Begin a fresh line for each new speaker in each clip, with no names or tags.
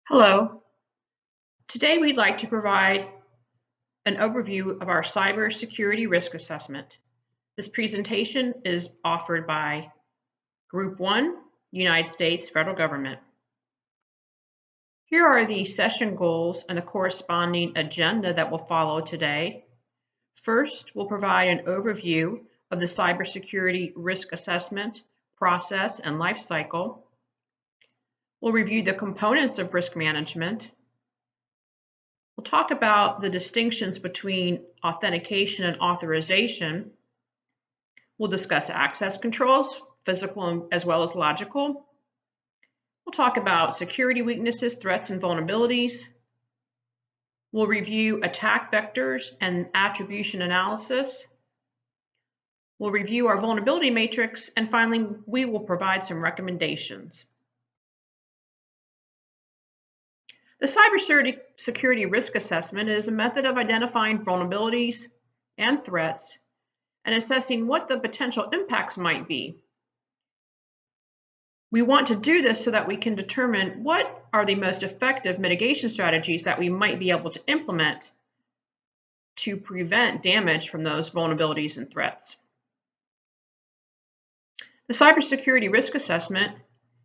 Hello. Today we'd like to provide an overview of our cybersecurity risk assessment. This presentation is offered by Group 1, United States Federal Government. Here are the session goals and the corresponding agenda that will follow today. First, we'll provide an overview of the cybersecurity risk assessment process and life cycle. We'll review the components of risk management. We'll talk about the distinctions between authentication and authorization. We'll discuss access controls, physical as well as logical. We'll talk about security weaknesses, threats, and vulnerabilities. We'll review attack vectors and attribution analysis. We'll review our vulnerability matrix, and finally, we will provide some recommendations. The cybersecurity risk assessment is a method of identifying vulnerabilities and threats and assessing what the potential impacts might be. We want to do this so that we can determine what are the most effective mitigation strategies that we might be able to implement to prevent damage from those vulnerabilities and threats. The cybersecurity risk assessment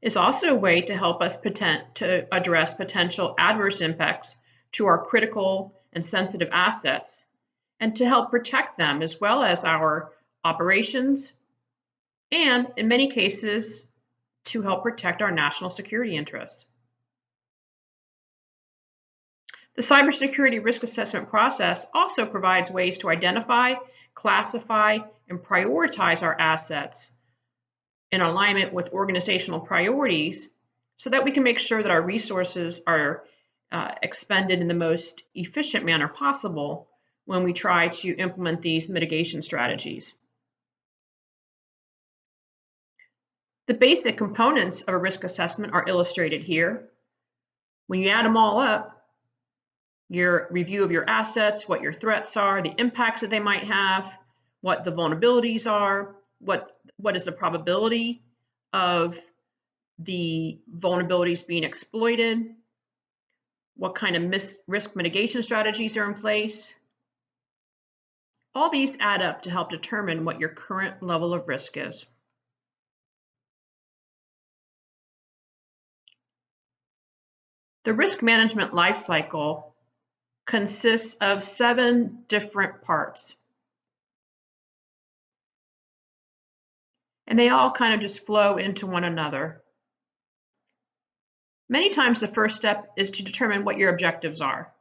is also a way to help us to address potential adverse impacts to our critical and sensitive assets and to help protect them as well as our operations and, in many cases, to help protect our national security interests. The cybersecurity risk assessment process also provides ways to identify, classify, and prioritize our assets in alignment with organizational priorities so that we can make sure that our resources are expended in the most efficient manner possible when we try to implement these mitigation strategies. The basic components of a risk assessment are illustrated here. When you add them all up, your review of your assets, what your threats are, the impacts that they might have, what the vulnerabilities are, what is the probability of the vulnerabilities being exploited, what kind of risk mitigation strategies are in place. All these add up to help determine what your current level of risk is. The risk management life cycle consists of 7 different parts. And they all kind of just flow into one another. Many times the first step is to determine what your objectives are.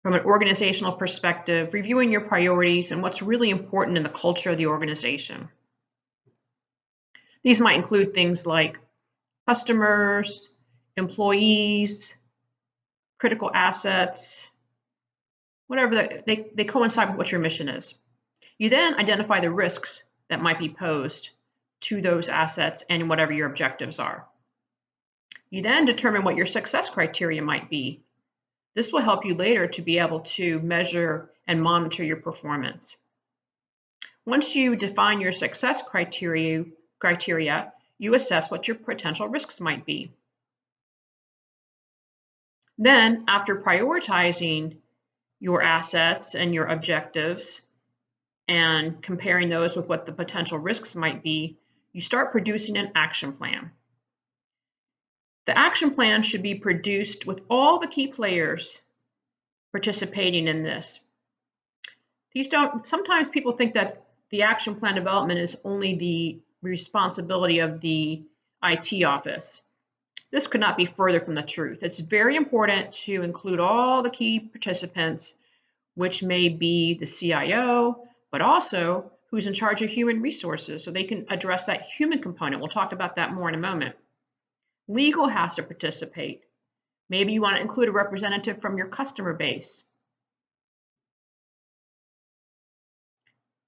From an organizational perspective, reviewing your priorities and what's really important in the culture of the organization. These might include things like customers, employees, critical assets, whatever they coincide with what your mission is. You then identify the risks that might be posed to those assets and whatever your objectives are. You then determine what your success criteria might be. This will help you later to be able to measure and monitor your performance. Once you define your success criteria, you assess what your potential risks might be. Then, after prioritizing your assets and your objectives, and comparing those with what the potential risks might be, you start producing an action plan. The action plan should be produced with all the key players participating in this. Sometimes people think that the action plan development is only the responsibility of the IT office. This could not be further from the truth. It's very important to include all the key participants, which may be the CIO, but also who's in charge of human resources, so they can address that human component. We'll talk about that more in a moment. Legal has to participate. Maybe you want to include a representative from your customer base.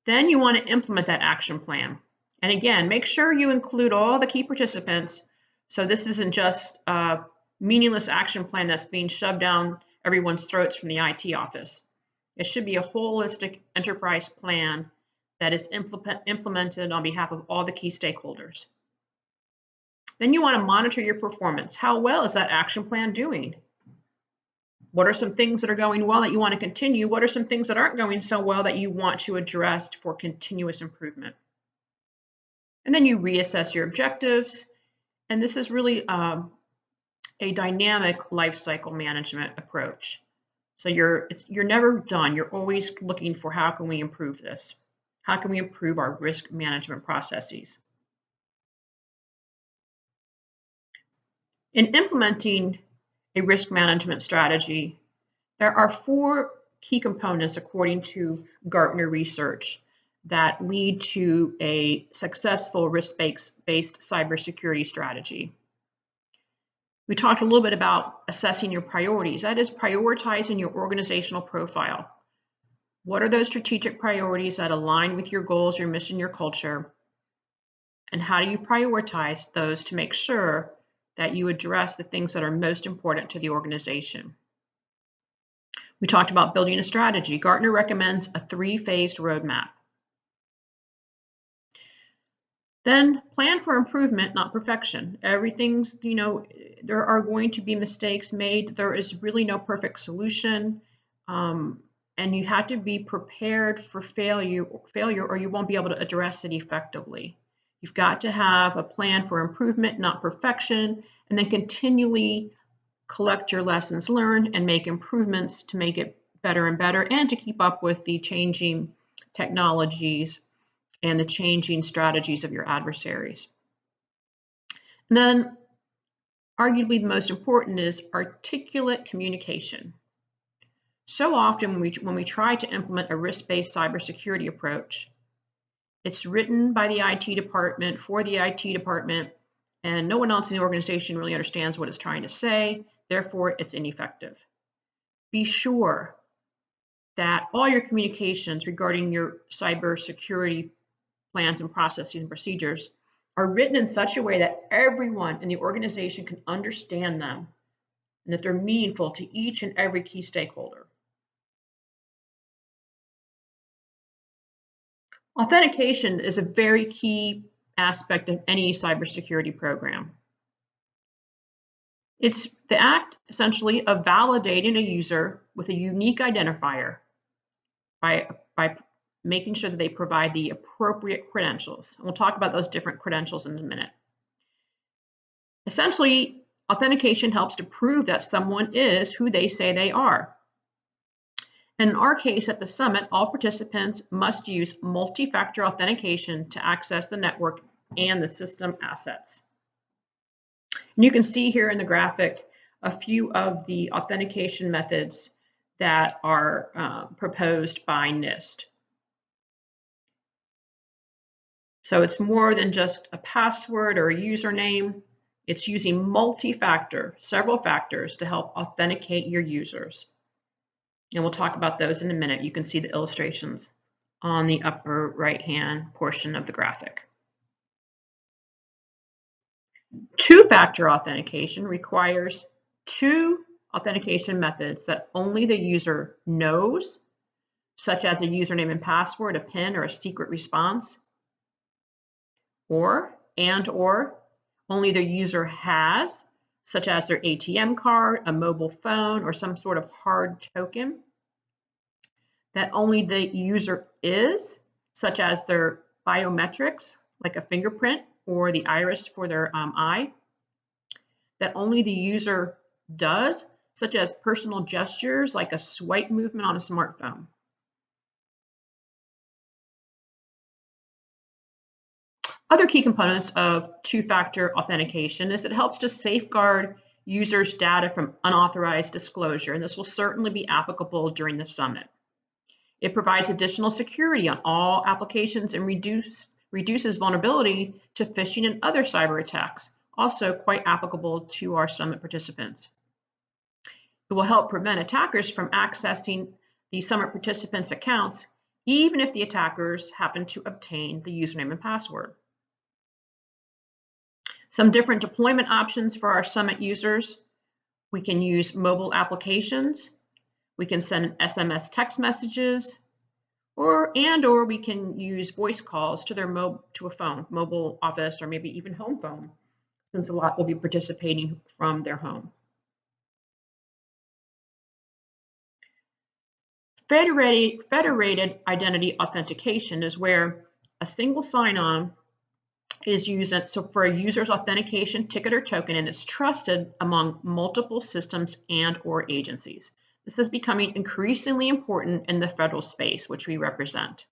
Then you want to implement that action plan. And again, make sure you include all the key participants, so this isn't just a meaningless action plan that's being shoved down everyone's throats from the IT office. It should be a holistic enterprise plan that is implemented on behalf of all the key stakeholders. Then you want to monitor your performance. How well is that action plan doing? What are some things that are going well that you want to continue? What are some things that aren't going so well that you want to address for continuous improvement? And then you reassess your objectives. And this is really a dynamic life cycle management approach. So you're never done. You're always looking for how can we improve this? How can we improve our risk management processes? In implementing a risk management strategy, there are 4 key components according to Gartner research that lead to a successful risk-based cybersecurity strategy. We talked a little bit about assessing your priorities. That is prioritizing your organizational profile. What are those strategic priorities that align with your goals, your mission, your culture? And how do you prioritize those to make sure that you address the things that are most important to the organization? We talked about building a strategy. Gartner recommends a 3-phased roadmap. Then plan for improvement, not perfection. Everything's, there are going to be mistakes made. There is really no perfect solution. And you have to be prepared for failure or you won't be able to address it effectively. You've got to have a plan for improvement, not perfection, and then continually collect your lessons learned and make improvements to make it better and better and to keep up with the changing technologies and the changing strategies of your adversaries. And then arguably the most important is articulate communication. So often when we try to implement a risk-based cybersecurity approach, it's written by the IT department for the IT department, and no one else in the organization really understands what it's trying to say, therefore it's ineffective. Be sure that all your communications regarding your cybersecurity plans and processes and procedures are written in such a way that everyone in the organization can understand them and that they're meaningful to each and every key stakeholder. Authentication is a very key aspect of any cybersecurity program. It's the act, essentially, of validating a user with a unique identifier by making sure that they provide the appropriate credentials. And we'll talk about those different credentials in a minute. Essentially, authentication helps to prove that someone is who they say they are. And in our case at the summit, all participants must use multi-factor authentication to access the network and the system assets. And you can see here in the graphic a few of the authentication methods that are proposed by NIST. So it's more than just a password or a username. It's using multi-factor, several factors to help authenticate your users. And we'll talk about those in a minute. You can see the illustrations on the upper right-hand portion of the graphic. 2-factor authentication requires 2 authentication methods that only the user knows, such as a username and password, a PIN, or a secret response, or only the user has, such as their ATM card, a mobile phone, or some sort of hard token, that only the user is, such as their biometrics, like a fingerprint or the iris for their eye, that only the user does, such as personal gestures, like a swipe movement on a smartphone. Other key components of 2-factor authentication is it helps to safeguard users' data from unauthorized disclosure, and this will certainly be applicable during the summit. It provides additional security on all applications and reduces vulnerability to phishing and other cyber attacks, also quite applicable to our summit participants. It will help prevent attackers from accessing the summit participants' accounts, even if the attackers happen to obtain the username and password. Some different deployment options for our summit users. We can use mobile applications. We can send SMS text messages, or we can use voice calls to their to a phone, mobile office, or maybe even home phone. since a lot will be participating from their home. Federated identity authentication is where a single sign-on is used for a user's authentication ticket or token, and is trusted among multiple systems and or agencies. This is becoming increasingly important in the federal space, which we represent.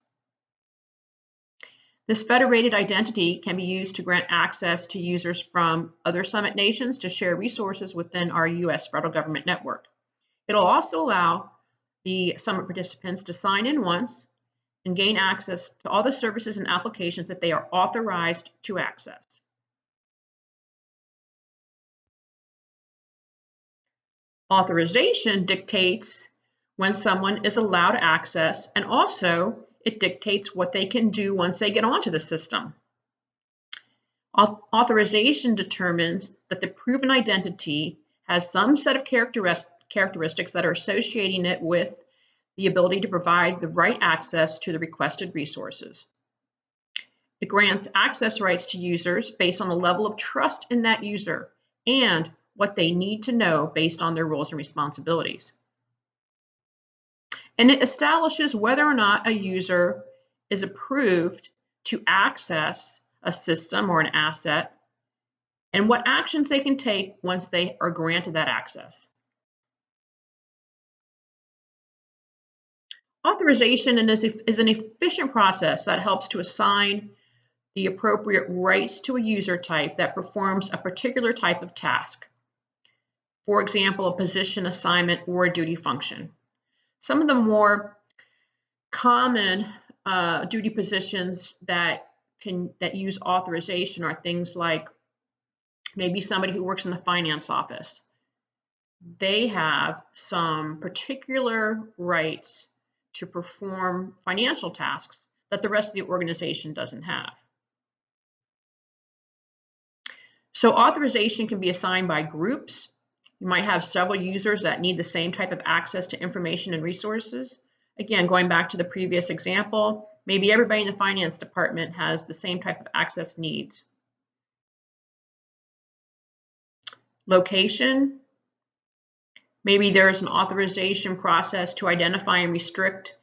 This federated identity can be used to grant access to users from other Summit nations to share resources within our U.S. federal government network. It'll also allow the Summit participants to sign in once and gain access to all the services and applications that they are authorized to access. Authorization dictates when someone is allowed access, and also it dictates what they can do once they get onto the system. Authorization determines that the proven identity has some set of characteristics that are associating it with the ability to provide the right access to the requested resources. It grants access rights to users based on the level of trust in that user and what they need to know based on their roles and responsibilities. And it establishes whether or not a user is approved to access a system or an asset, and what actions they can take once they are granted that access. Authorization is an efficient process that helps to assign the appropriate rights to a user type that performs a particular type of task. For example, a position assignment or a duty function. Some of the more common duty positions that use authorization are things like maybe somebody who works in the finance office. They have some particular rights to perform financial tasks that the rest of the organization doesn't have. So authorization can be assigned by groups. You might have several users that need the same type of access to information and resources. Again, going back to the previous example, maybe everybody in the finance department has the same type of access needs. Location. Maybe there's an authorization process to identify and restrict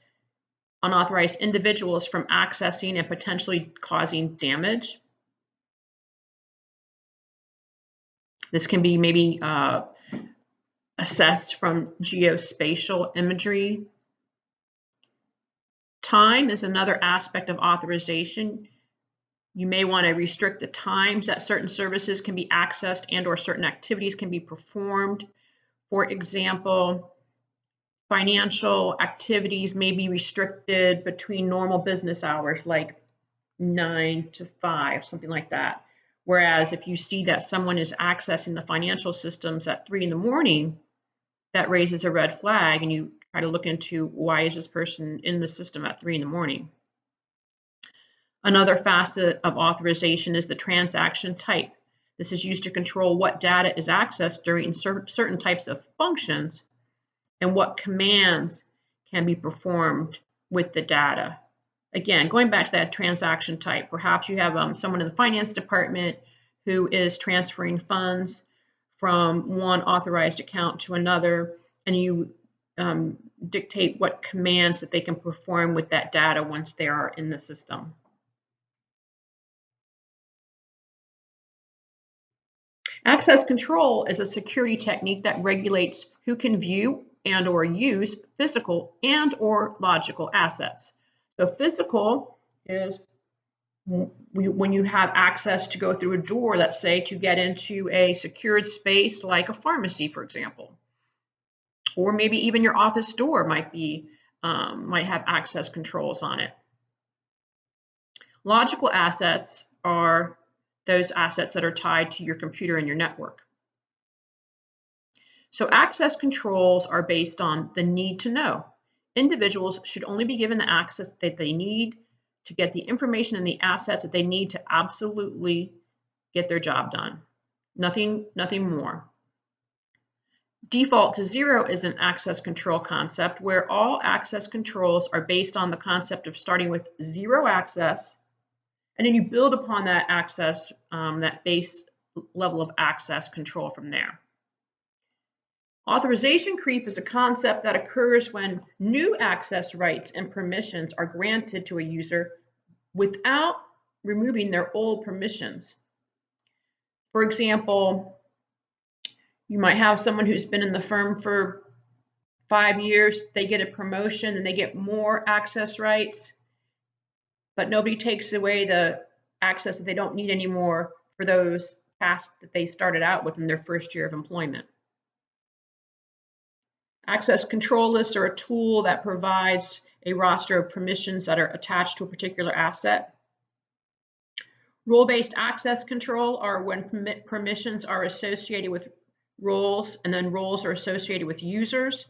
unauthorized individuals from accessing and potentially causing damage. This can be maybe assessed from geospatial imagery. Time is another aspect of authorization. You may want to restrict the times that certain services can be accessed and or certain activities can be performed. For example, financial activities may be restricted between normal business hours, like 9 to 5, something like that. Whereas if you see that someone is accessing the financial systems at 3 in the morning, that raises a red flag, and you try to look into why is this person in the system at 3 in the morning. Another facet of authorization is the transaction type. This is used to control what data is accessed during certain types of functions and what commands can be performed with the data. Again, going back to that transaction type, perhaps you have someone in the finance department who is transferring funds from one authorized account to another, and you dictate what commands that they can perform with that data once they are in the system. Access control is a security technique that regulates who can view and or use physical and or logical assets. So physical is when you have access to go through a door, let's say to get into a secured space like a pharmacy, for example. Or maybe even your office door might have access controls on it. Logical assets are those assets that are tied to your computer and your network. So access controls are based on the need to know. Individuals should only be given the access that they need to get the information and the assets that they need to absolutely get their job done. Nothing more. Default to zero is an access control concept where all access controls are based on the concept of starting with zero access, and then you build upon that access, that base level of access control from there. Authorization creep is a concept that occurs when new access rights and permissions are granted to a user without removing their old permissions. For example, you might have someone who's been in the firm for 5 years, they get a promotion and they get more access rights, but nobody takes away the access that they don't need anymore for those tasks that they started out with in their first year of employment. Access control lists are a tool that provides a roster of permissions that are attached to a particular asset. Role-based access control are when permissions are associated with roles and then roles are associated with users.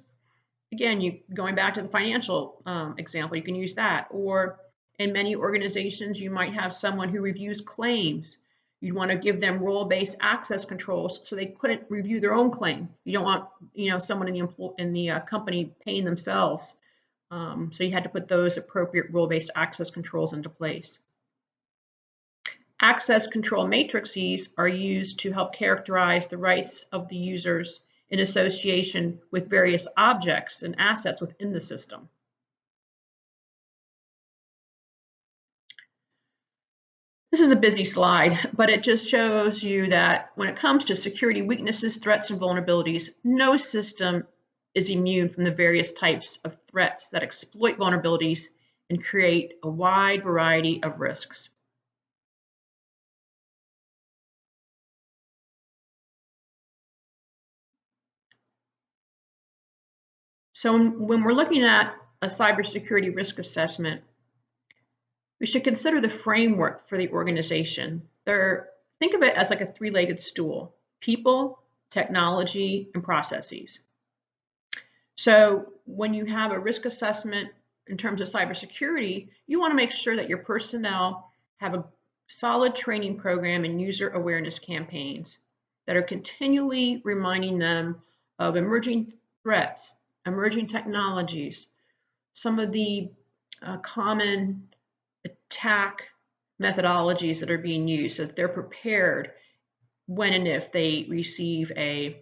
Again, going back to the financial example, you can use that. Or in many organizations, you might have someone who reviews claims. You'd want to give them role-based access controls so they couldn't review their own claim. You don't want, someone in the company paying themselves. So you had to put those appropriate role-based access controls into place. Access control matrices are used to help characterize the rights of the users in association with various objects and assets within the system. This is a busy slide, but it just shows you that when it comes to security weaknesses, threats, and vulnerabilities, no system is immune from the various types of threats that exploit vulnerabilities and create a wide variety of risks. So when we're looking at a cybersecurity risk assessment, we should consider the framework for the organization. Think of it as like a three-legged stool: people, technology, and processes. So when you have a risk assessment in terms of cybersecurity, you want to make sure that your personnel have a solid training program and user awareness campaigns that are continually reminding them of emerging threats, emerging technologies, some of the common attack methodologies that are being used so that they're prepared when and if they receive a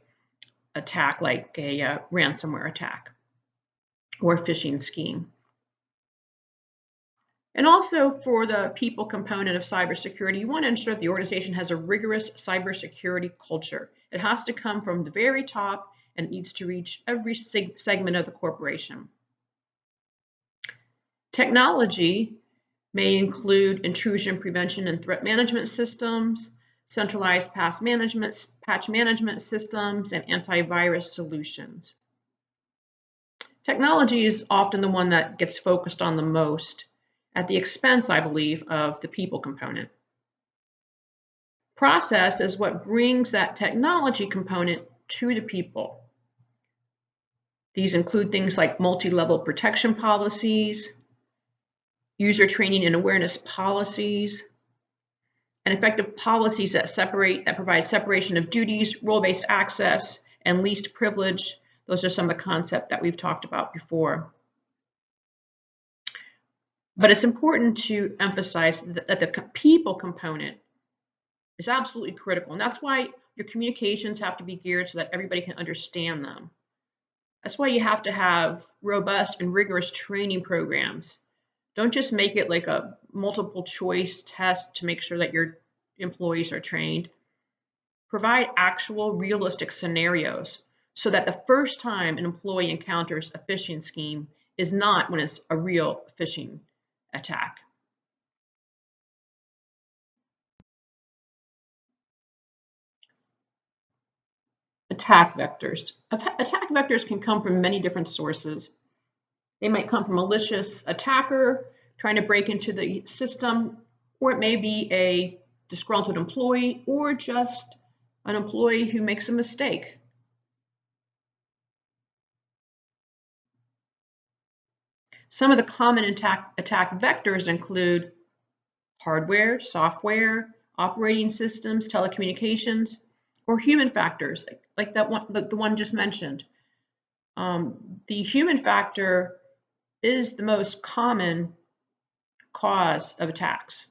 attack like a ransomware attack or phishing scheme. And also for the people component of cybersecurity, you want to ensure that the organization has a rigorous cybersecurity culture. It has to come from the very top and needs to reach every segment of the corporation. Technology may include intrusion prevention and threat management systems, centralized patch management systems, and antivirus solutions. Technology is often the one that gets focused on the most, at the expense, I believe, of the people component. Process is what brings that technology component to the people. These include things like multi-level protection policies, user training and awareness policies, and effective policies that provide separation of duties, role-based access, and least privilege. Those are some of the concepts that we've talked about before. But it's important to emphasize that the people component is absolutely critical, and that's why your communications have to be geared so that everybody can understand them. That's why you have to have robust and rigorous training programs. Don't just make it like a multiple choice test to make sure that your employees are trained. Provide actual realistic scenarios so that the first time an employee encounters a phishing scheme is not when it's a real phishing attack. Attack vectors. Attack vectors can come from many different sources. They might come from a malicious attacker trying to break into the system, or it may be a disgruntled employee or just an employee who makes a mistake. Some of the common attack vectors include hardware, software, operating systems, telecommunications, or human factors, like the one just mentioned. The human factor is the most common cause of attacks.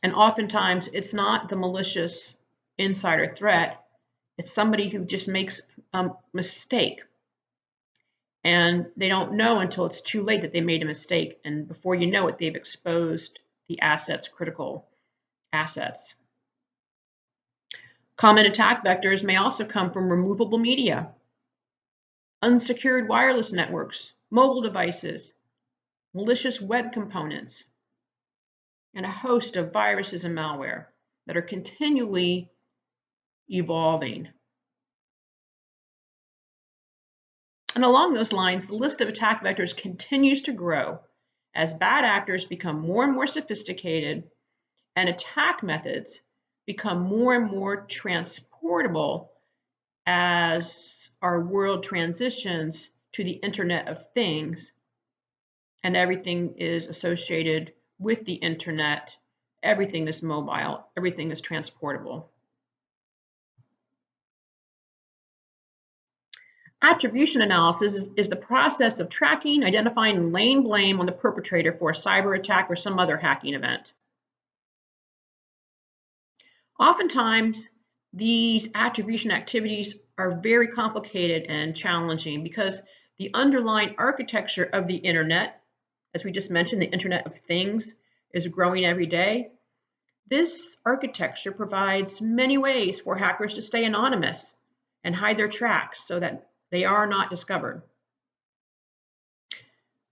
And oftentimes it's not the malicious insider threat, it's somebody who just makes a mistake. And they don't know until it's too late that they made a mistake. And before you know it, they've exposed the assets, critical assets. Common attack vectors may also come from removable media, unsecured wireless networks, mobile devices, malicious web components, and a host of viruses and malware that are continually evolving. And along those lines, the list of attack vectors continues to grow as bad actors become more and more sophisticated and attack methods become more and more transportable as our world transitions to the Internet of Things and everything is associated with the Internet. Everything is mobile, everything is transportable. Attribution analysis is the process of tracking, identifying, and laying blame on the perpetrator for a cyber attack or some other hacking event. Oftentimes, these attribution activities are very complicated and challenging because the underlying architecture of the Internet, as we just mentioned, the Internet of Things, is growing every day. This architecture provides many ways for hackers to stay anonymous and hide their tracks so that they are not discovered.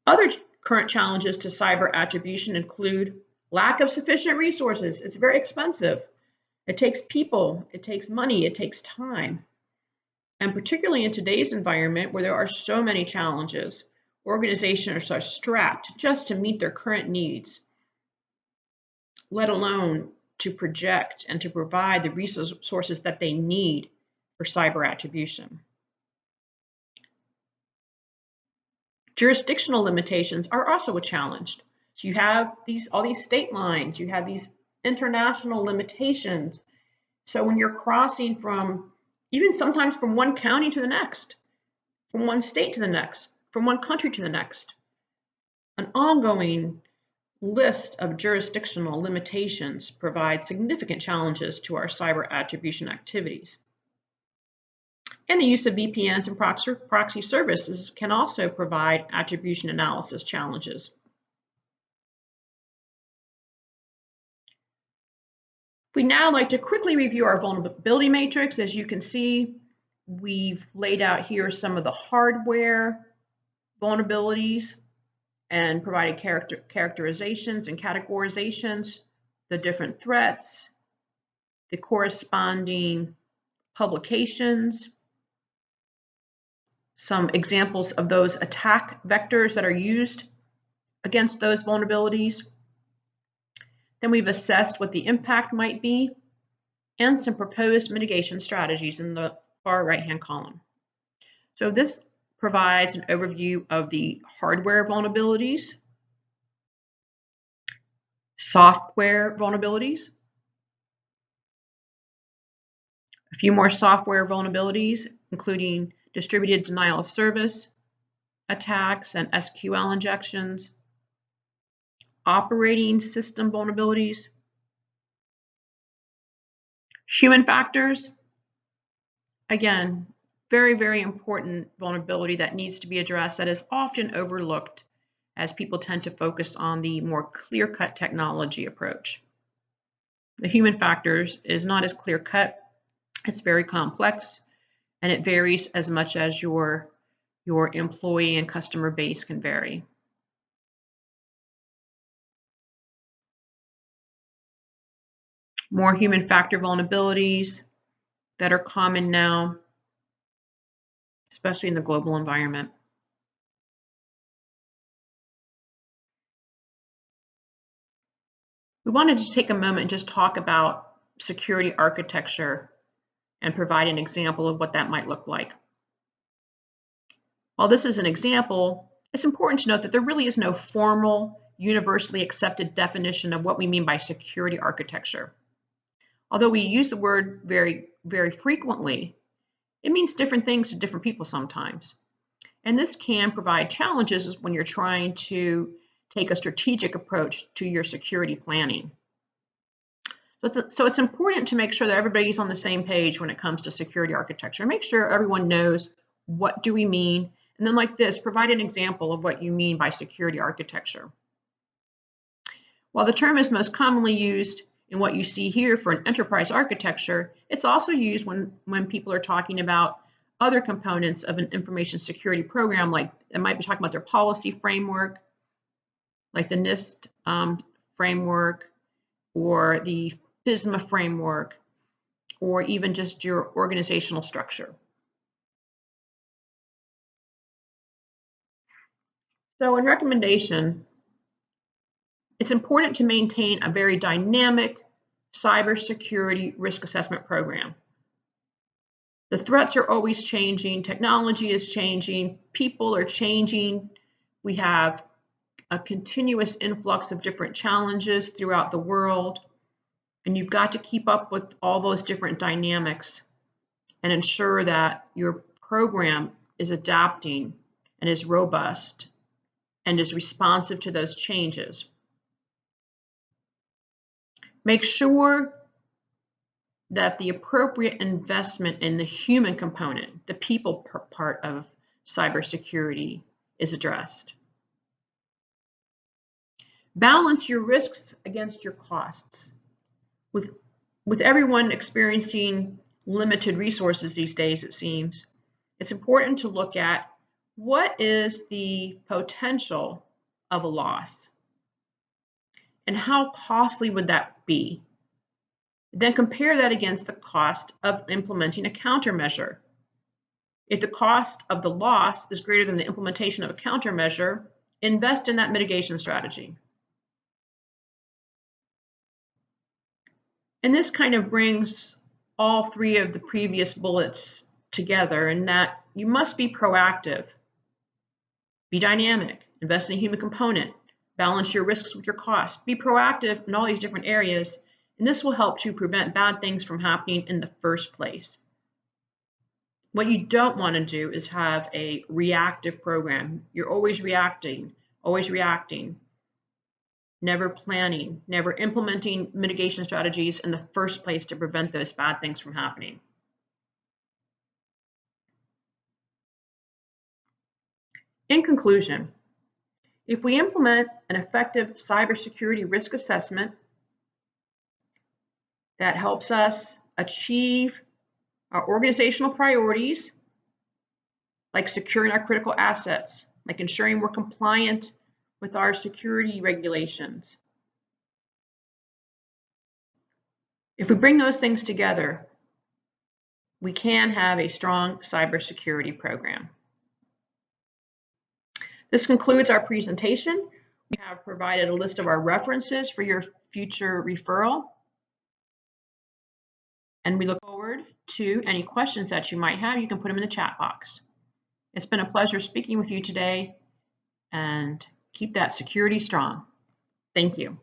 Other current challenges to cyber attribution include lack of sufficient resources. It's very expensive. It takes people, it takes money, it takes time. And particularly in today's environment where there are so many challenges, organizations are strapped just to meet their current needs, let alone to project and to provide the resources that they need for cyber attribution. Jurisdictional limitations are also a challenge. So you have all these state lines, you have these international limitations. So when you're crossing from, even sometimes from one county to the next, from one state to the next, from one country to the next, an ongoing list of jurisdictional limitations provides significant challenges to our cyber attribution activities. And the use of VPNs and proxy services can also provide attribution analysis challenges. We'd now like to quickly review our vulnerability matrix. As you can see, we've laid out here some of the hardware vulnerabilities and provided characterizations and categorizations, the different threats, the corresponding publications, some examples of those attack vectors that are used against those vulnerabilities. Then we've assessed what the impact might be and some proposed mitigation strategies in the far right-hand column. So this provides an overview of the hardware vulnerabilities, software vulnerabilities, a few more software vulnerabilities, including distributed denial of service attacks and SQL injections, operating system vulnerabilities, human factors. Again, very, very important vulnerability that needs to be addressed that is often overlooked as people tend to focus on the more clear-cut technology approach. The human factors is not as clear-cut, it's very complex, and it varies as much as your employee and customer base can vary. More human factor vulnerabilities that are common now, especially in the global environment. We wanted to take a moment and just talk about security architecture and provide an example of what that might look like. While this is an example, it's important to note that there really is no formal, universally accepted definition of what we mean by security architecture. Although we use the word very, very frequently, it means different things to different people sometimes. And this can provide challenges when you're trying to take a strategic approach to your security planning. So it's important to make sure that everybody's on the same page when it comes to security architecture. Make sure everyone knows what do we mean, and then like this, provide an example of what you mean by security architecture. While the term is most commonly used in what you see here for an enterprise architecture, it's also used when people are talking about other components of an information security program, like they might be talking about their policy framework, like the NIST framework, or the FISMA framework, or even just your organizational structure. So in recommendation, it's important to maintain a very dynamic cybersecurity risk assessment program. The threats are always changing, technology is changing, people are changing. We have a continuous influx of different challenges throughout the world, and you've got to keep up with all those different dynamics and ensure that your program is adapting and is robust and is responsive to those changes. Make sure that the appropriate investment in the human component, the people part of cybersecurity, is addressed. Balance your risks against your costs. With everyone experiencing limited resources these days, it seems, it's important to look at what is the potential of a loss and how costly would that be. Then compare that against the cost of implementing a countermeasure. If the cost of the loss is greater than the implementation of a countermeasure, invest in that mitigation strategy. And this kind of brings all three of the previous bullets together, in that you must be proactive, be dynamic, invest in a human component, balance your risks with your costs, be proactive in all these different areas, and this will help to prevent bad things from happening in the first place. What you don't want to do is have a reactive program. You're always reacting, never planning, never implementing mitigation strategies in the first place to prevent those bad things from happening. In conclusion, if we implement an effective cybersecurity risk assessment that helps us achieve our organizational priorities, like securing our critical assets, like ensuring we're compliant with our security regulations. If we bring those things together, we can have a strong cybersecurity program. This concludes our presentation. We have provided a list of our references for your future referral. And we look forward to any questions that you might have. You can put them in the chat box. It's been a pleasure speaking with you today, and keep that security strong. Thank you.